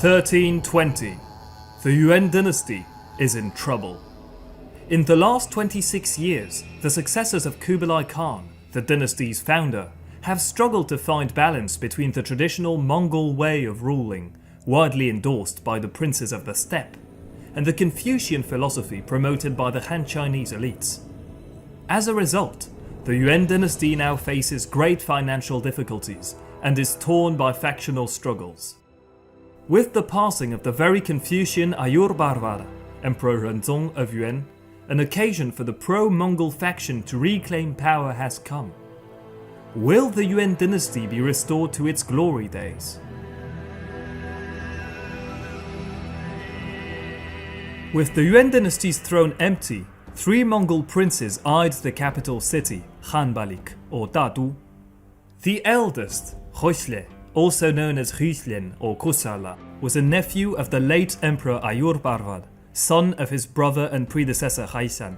1320. The Yuan dynasty is in trouble. In the last 26 years, the successors of Kublai Khan, the dynasty's founder, have struggled to find balance between the traditional Mongol way of ruling, widely endorsed by the princes of the steppe, and the Confucian philosophy promoted by the Han Chinese elites. As a result, the Yuan dynasty now faces great financial difficulties and is torn by factional struggles. With the passing of the very Confucian Ayurbarvar, Emperor Renzong of Yuan, an occasion for the pro-Mongol faction to reclaim power has come. Will the Yuan dynasty be restored to its glory days? With the Yuan dynasty's throne empty, 3 Mongol princes eyed the capital city, Khanbalik, or Dadu. The eldest, Khosle, also known as Khüslen or Kusala, was a nephew of the late Emperor Ayurbarvad, son of his brother and predecessor Khaisan.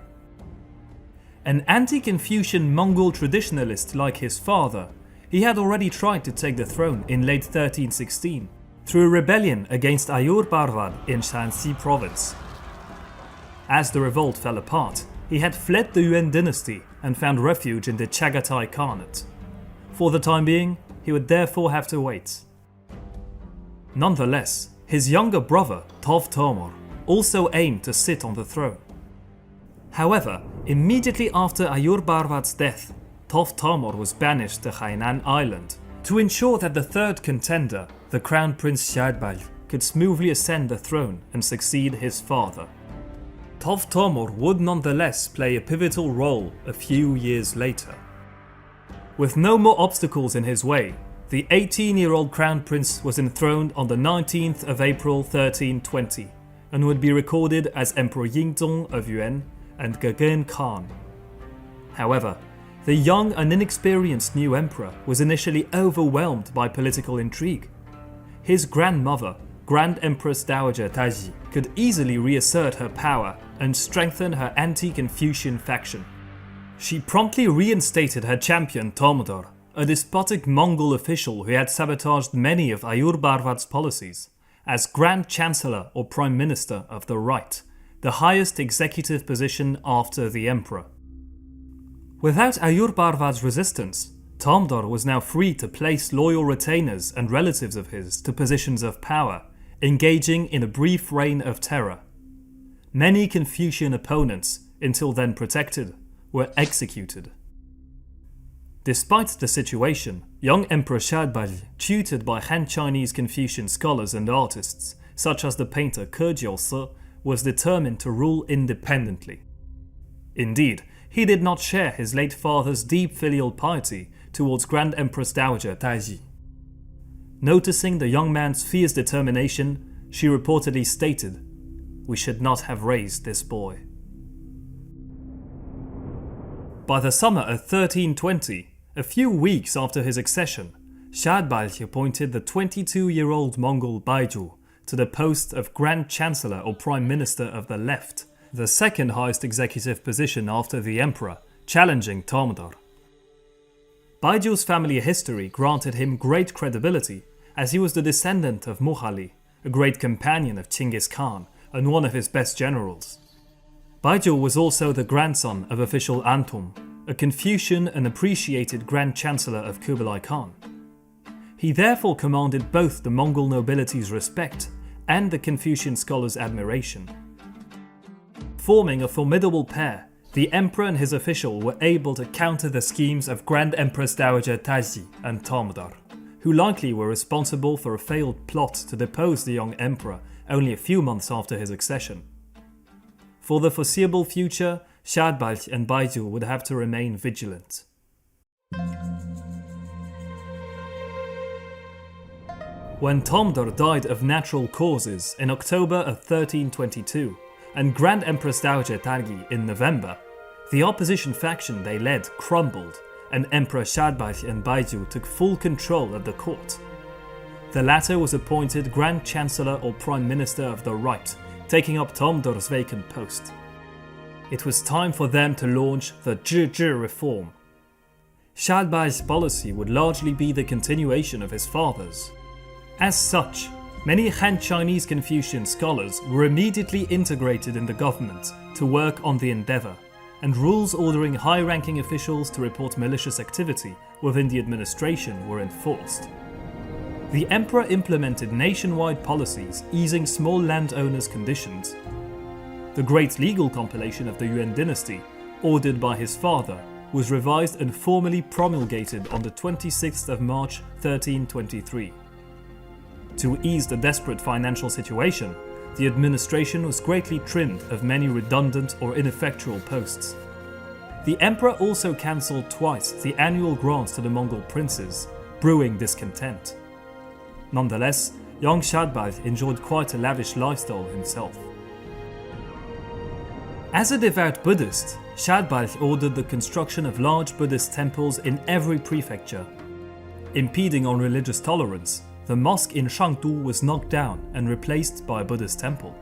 An anti-Confucian Mongol traditionalist like his father, he had already tried to take the throne in late 1316 through a rebellion against Ayurbarvad in Shanxi province. As the revolt fell apart, he had fled the Yuan dynasty and found refuge in the Chagatai Khanate. For the time being, he would therefore have to wait. Nonetheless, his younger brother, Tov Tomor, also aimed to sit on the throne. However, immediately after Ayurbarvad's death, Tov Tomor was banished to Hainan Island to ensure that the third contender, the Crown Prince Shadbal, could smoothly ascend the throne and succeed his father. Tov Tomor would nonetheless play a pivotal role a few years later. With no more obstacles in his way, the 18-year-old Crown Prince was enthroned on the 19th of April 1320 and would be recorded as Emperor Yingzong of Yuan and Gegen Khan. However, the young and inexperienced new emperor was initially overwhelmed by political intrigue. His grandmother, Grand Empress Dowager Taji, could easily reassert her power and strengthen her anti-Confucian faction. She promptly reinstated her champion Tomdor, a despotic Mongol official who had sabotaged many of Ayurbarvad's policies, as Grand Chancellor or Prime Minister of the Right, the highest executive position after the Emperor. Without Ayurbarvad's resistance, Tomdor was now free to place loyal retainers and relatives of his to positions of power, engaging in a brief reign of terror. Many Confucian opponents, until then protected, were executed. Despite the situation, young Emperor Shadbal, tutored by Han Chinese Confucian scholars and artists, such as the painter Ke Jiusi, was determined to rule independently. Indeed, he did not share his late father's deep filial piety towards Grand Empress Dowager Taiji. Noticing the young man's fierce determination, she reportedly stated, "We should not have raised this boy." By the summer of 1320, a few weeks after his accession, Shadbal appointed the 22-year-old Mongol Baiju to the post of Grand Chancellor or Prime Minister of the Left, the second highest executive position after the Emperor, challenging Tomdor. Baiju's family history granted him great credibility, as he was the descendant of Mughali, a great companion of Chinggis Khan and one of his best generals. Baiju was also the grandson of official Antum, a Confucian and appreciated Grand Chancellor of Kublai Khan. He therefore commanded both the Mongol nobility's respect and the Confucian scholars' admiration. Forming a formidable pair, the emperor and his official were able to counter the schemes of Grand Empress Dowager Taiji and Tomdor, who likely were responsible for a failed plot to depose the young emperor only a few months after his accession. For the foreseeable future, Shadbal and Baiju would have to remain vigilant. When Tomdor died of natural causes in October of 1322 and Grand Empress Dowager Taiji in November, the opposition faction they led crumbled and Emperor Shadbal and Baiju took full control of the court. The latter was appointed Grand Chancellor or Prime Minister of the Right, taking up Tomdor's vacant post. It was time for them to launch the Zhi reform. Shadbal's policy would largely be the continuation of his father's. As such, many Han Chinese Confucian scholars were immediately integrated in the government to work on the endeavour, and rules ordering high-ranking officials to report malicious activity within the administration were enforced. The emperor implemented nationwide policies easing small landowners' conditions. The great legal compilation of the Yuan dynasty, ordered by his father, was revised and formally promulgated on the 26th of March 1323. To ease the desperate financial situation, the administration was greatly trimmed of many redundant or ineffectual posts. The emperor also cancelled twice the annual grants to the Mongol princes, brewing discontent. Nonetheless, young Shadbal enjoyed quite a lavish lifestyle himself. As a devout Buddhist, Shadbal ordered the construction of large Buddhist temples in every prefecture. Impeding on religious tolerance, the mosque in Shangdu was knocked down and replaced by a Buddhist temple.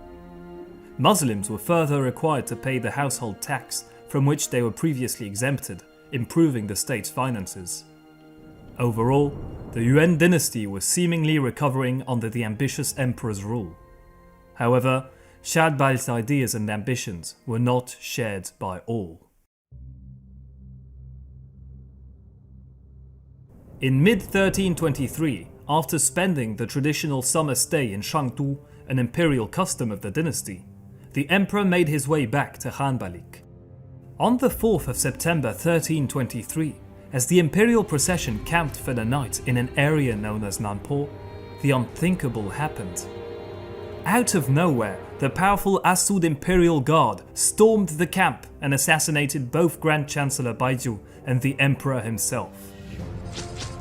Muslims were further required to pay the household tax from which they were previously exempted, improving the state's finances. Overall, the Yuan dynasty was seemingly recovering under the ambitious emperor's rule. However, Shadbal's ideas and ambitions were not shared by all. In mid-1323, after spending the traditional summer stay in Shangdu, an imperial custom of the dynasty, the emperor made his way back to Hanbalik. On the 4th of September 1323, as the imperial procession camped for the night in an area known as Nanpo, the unthinkable happened. Out of nowhere, the powerful Asud Imperial Guard stormed the camp and assassinated both Grand Chancellor Baiju and the Emperor himself.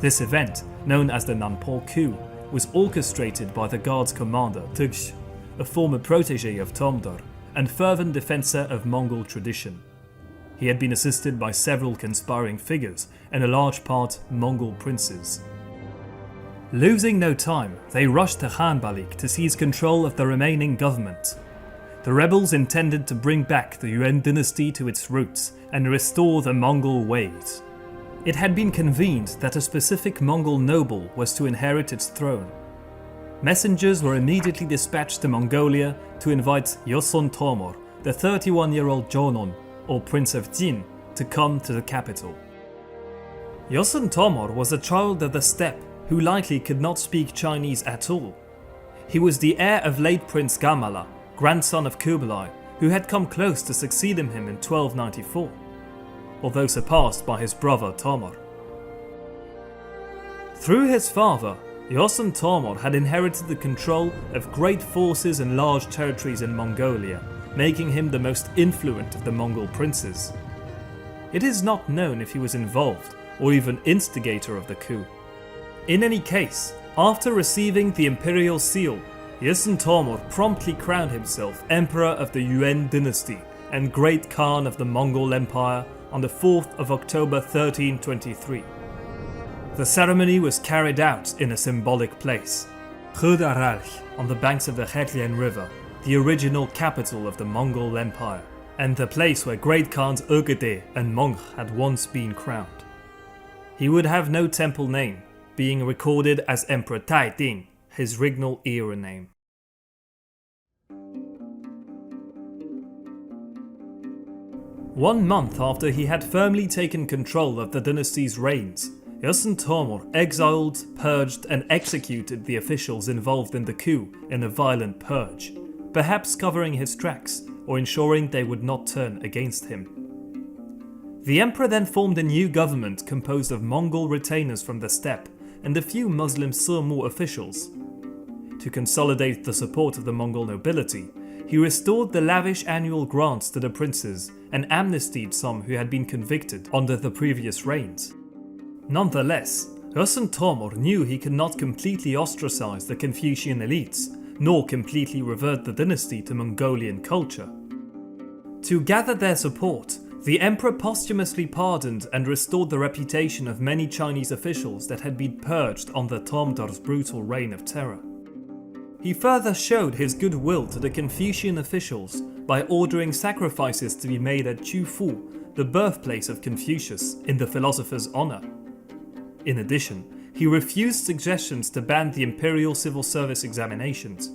This event, known as the Nanpo coup, was orchestrated by the Guard's commander Tugsh, a former protege of Tomdor and fervent defensor of Mongol tradition. He had been assisted by several conspiring figures and a large part Mongol princes. Losing no time, they rushed to Hanbalik to seize control of the remaining government. The rebels intended to bring back the Yuan dynasty to its roots and restore the Mongol ways. It had been convened that a specific Mongol noble was to inherit its throne. Messengers were immediately dispatched to Mongolia to invite Yosun Tomor, the 31-year-old Jonon, or Prince of Jin, to come to the capital. Yosun Tomor was a child of the steppe who likely could not speak Chinese at all. He was the heir of late Prince Gamala, grandson of Kublai, who had come close to succeeding him in 1294, although surpassed by his brother Tomor. Through his father, Yosun Tomor had inherited the control of great forces and large territories in Mongolia, making him the most influent of the Mongol princes. It is not known if he was involved or even instigator of the coup. In any case, after receiving the imperial seal, Yosun Tomor promptly crowned himself Emperor of the Yuan dynasty and Great Khan of the Mongol Empire on the 4th of October 1323. The ceremony was carried out in a symbolic place, Khudaralh, on the banks of the Khetlian River, the original capital of the Mongol Empire, and the place where Great Khans Ögede and Mongh had once been crowned. He would have no temple name, being recorded as Emperor Taiding, his regnal era name. One month after he had firmly taken control of the dynasty's reigns, Yosun Tomor exiled, purged and executed the officials involved in the coup in a violent purge, perhaps covering his tracks or ensuring they would not turn against him. The emperor then formed a new government composed of Mongol retainers from the steppe and a few Muslim Sirmu officials. To consolidate the support of the Mongol nobility, he restored the lavish annual grants to the princes and amnestied some who had been convicted under the previous reigns. Nonetheless, Yosun Tomor knew he could not completely ostracize the Confucian elites, nor completely revert the dynasty to Mongolian culture. To gather their support, the emperor posthumously pardoned and restored the reputation of many Chinese officials that had been purged under Tomdor's brutal reign of terror. He further showed his goodwill to the Confucian officials by ordering sacrifices to be made at Chufu, the birthplace of Confucius, in the philosopher's honor. In addition, he refused suggestions to ban the imperial civil service examinations.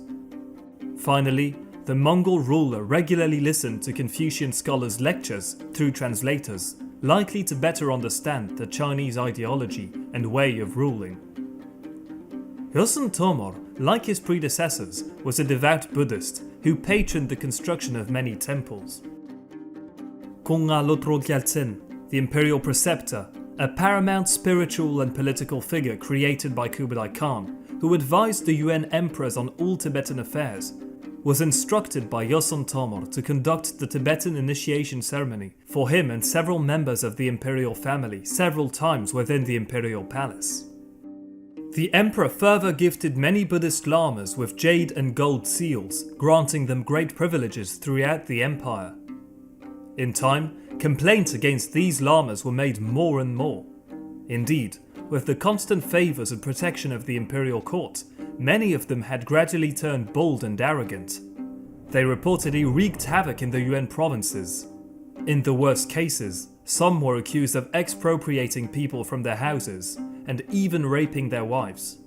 Finally, the Mongol ruler regularly listened to Confucian scholars' lectures through translators, likely to better understand the Chinese ideology and way of ruling. Yosun Tomor, like his predecessors, was a devout Buddhist who patroned the construction of many temples. Konga Lodro Gyaltsen, the imperial preceptor, a paramount spiritual and political figure created by Kublai Khan, who advised the Yuan emperors on all Tibetan affairs, was instructed by Yosun Tomor to conduct the Tibetan initiation ceremony for him and several members of the imperial family several times within the imperial palace. The emperor further gifted many Buddhist lamas with jade and gold seals, granting them great privileges throughout the empire. In time, complaints against these lamas were made more and more. Indeed, with the constant favours and protection of the imperial court, many of them had gradually turned bold and arrogant. They reportedly wreaked havoc in the Yuan provinces. In the worst cases, some were accused of expropriating people from their houses and even raping their wives.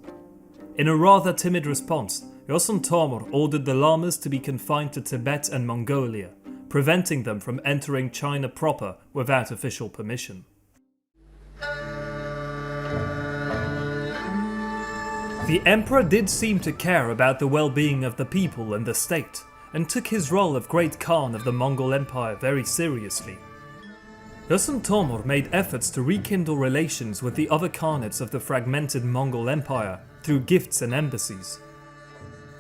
In a rather timid response, Yosun Tomor ordered the lamas to be confined to Tibet and Mongolia, preventing them from entering China proper without official permission. The emperor did seem to care about the well-being of the people and the state, and took his role of Great Khan of the Mongol Empire very seriously. Yosun Tomor made efforts to rekindle relations with the other Khanates of the fragmented Mongol Empire through gifts and embassies.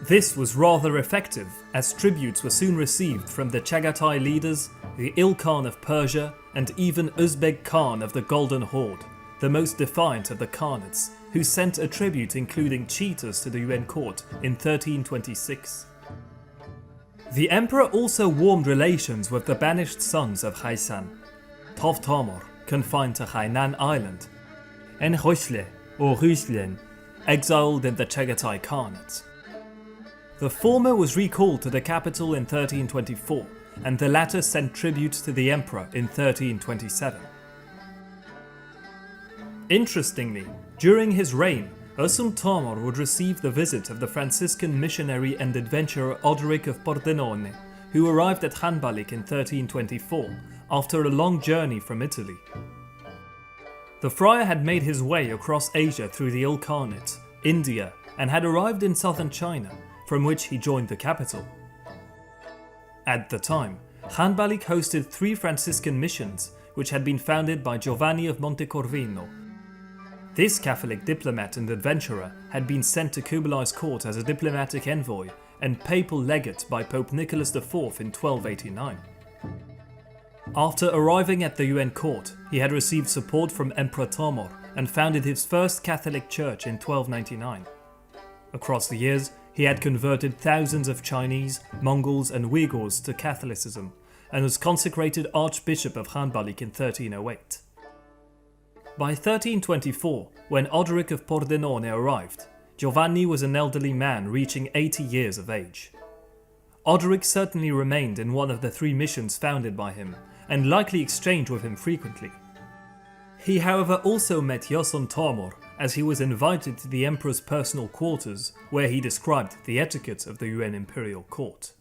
This was rather effective, as tributes were soon received from the Chagatai leaders, the Il Khan of Persia, and even Uzbek Khan of the Golden Horde, the most defiant of the Khanates, who sent a tribute including cheetahs to the Yuan court in 1326. The emperor also warmed relations with the banished sons of Haisan, Tov Tomor, confined to Hainan Island, and Hosle or Ruslen, exiled in the Chagatai Khanate. The former was recalled to the capital in 1324, and the latter sent tribute to the emperor in 1327. Interestingly, during his reign, Yosun Tomor would receive the visit of the Franciscan missionary and adventurer Odoric of Pordenone, who arrived at Hanbalik in 1324 after a long journey from Italy. The friar had made his way across Asia through the Il Khanate, India, and had arrived in southern China, from which he joined the capital. At the time, Hanbalik hosted 3 Franciscan missions, which had been founded by Giovanni of Montecorvino. This Catholic diplomat and adventurer had been sent to Kublai's court as a diplomatic envoy and papal legate by Pope Nicholas IV in 1289. After arriving at the Yuan court, he had received support from Emperor Tomor and founded his first Catholic church in 1299. Across the years, he had converted thousands of Chinese, Mongols and Uyghurs to Catholicism, and was consecrated Archbishop of Hanbalik in 1308. By 1324, when Odoric of Pordenone arrived, Giovanni was an elderly man reaching 80 years of age. Odoric certainly remained in one of the 3 missions founded by him, and likely exchanged with him frequently. He however also met Yosun Tomor, as he was invited to the emperor's personal quarters, where he described the etiquette of the Yuan imperial court.